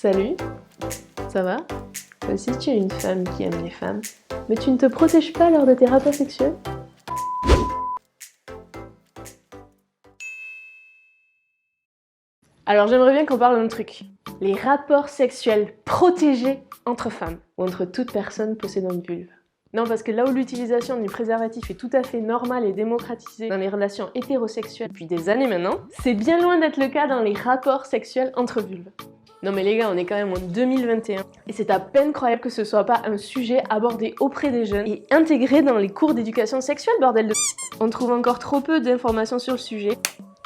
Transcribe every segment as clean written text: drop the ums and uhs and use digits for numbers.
Salut, ça va? Toi aussi tu es une femme qui aime les femmes, mais tu ne te protèges pas lors de tes rapports sexuels? Alors j'aimerais bien qu'on parle d'un truc. Les rapports sexuels protégés entre femmes, ou entre toute personne possédant une vulve. Non, parce que là où l'utilisation du préservatif est tout à fait normale et démocratisée dans les relations hétérosexuelles depuis des années maintenant, c'est bien loin d'être le cas dans les rapports sexuels entre vulves. Non mais les gars, on est quand même en 2021 et c'est à peine croyable que ce soit pas un sujet abordé auprès des jeunes et intégré dans les cours d'éducation sexuelle, bordel de... On trouve encore trop peu d'informations sur le sujet,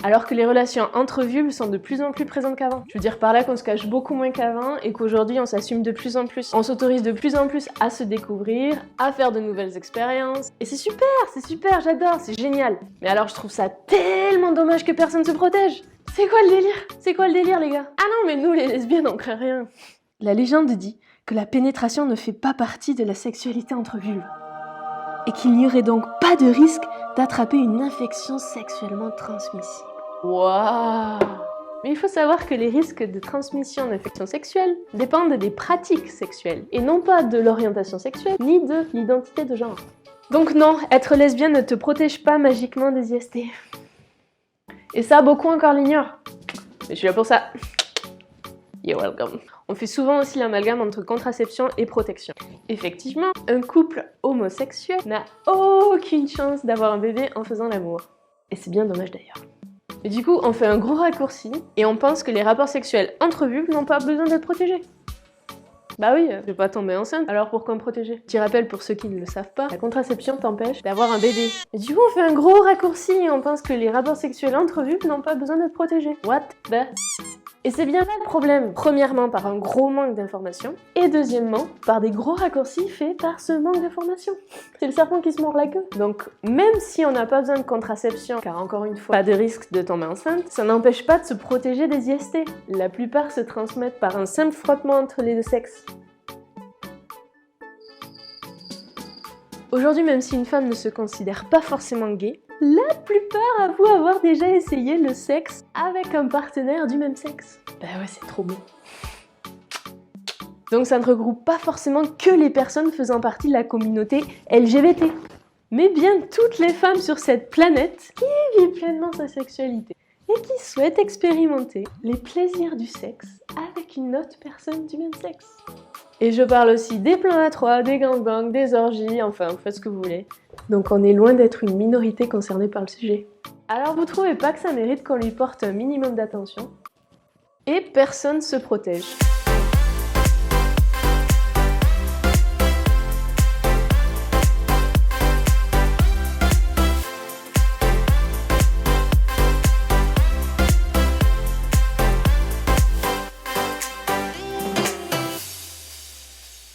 alors que les relations entre vulves sont de plus en plus présentes qu'avant. Je veux dire par là qu'on se cache beaucoup moins qu'avant et qu'aujourd'hui on s'assume de plus en plus. On s'autorise de plus en plus à se découvrir, à faire de nouvelles expériences. Et c'est super, j'adore, c'est génial. Mais alors je trouve ça tellement dommage que personne se protège. C'est quoi le délire? C'est quoi le délire les gars? Ah non mais nous les lesbiennes on craint rien. La légende dit que la pénétration ne fait pas partie de la sexualité entre vulves. Et qu'il n'y aurait donc pas de risque d'attraper une infection sexuellement transmissible. Waouh! Mais il faut savoir que les risques de transmission d'infections sexuelles dépendent des pratiques sexuelles, et non pas de l'orientation sexuelle, ni de l'identité de genre. Donc non, être lesbienne ne te protège pas magiquement des IST. Et ça, beaucoup encore l'ignorent. Mais je suis là pour ça. You're welcome. On fait souvent aussi l'amalgame entre contraception et protection. Effectivement, un couple homosexuel n'a aucune chance d'avoir un bébé en faisant l'amour. Et c'est bien dommage d'ailleurs. Et du coup, on fait un gros raccourci et on pense que les rapports sexuels entre vulves n'ont pas besoin d'être protégés. Bah oui, je vais pas tomber enceinte, alors pourquoi me protéger? Petit rappel pour ceux qui ne le savent pas, la contraception t'empêche d'avoir un bébé. Et du coup, on fait un gros raccourci et on pense que les rapports sexuels entre vulves n'ont pas besoin d'être protégés. What the... Et c'est bien là le problème. Premièrement, par un gros manque d'informations. Et deuxièmement, par des gros raccourcis faits par ce manque d'informations. C'est le serpent qui se mord la queue. Donc, même si on n'a pas besoin de contraception, car encore une fois, pas de risque de tomber enceinte, ça n'empêche pas de se protéger des IST. La plupart se transmettent par un simple frottement entre les deux sexes. Aujourd'hui, même si une femme ne se considère pas forcément gay, la plupart avouent avoir déjà essayé le sexe avec un partenaire du même sexe. Bah ouais, c'est trop beau. Donc ça ne regroupe pas forcément que les personnes faisant partie de la communauté LGBT, mais bien toutes les femmes sur cette planète qui vivent pleinement sa sexualité et qui souhaitent expérimenter les plaisirs du sexe avec une autre personne du même sexe. Et je parle aussi des plans à trois, des gangbangs, des orgies, enfin, vous faites ce que vous voulez. Donc on est loin d'être une minorité concernée par le sujet. Alors vous trouvez pas que ça mérite qu'on lui porte un minimum d'attention? Et personne se protège.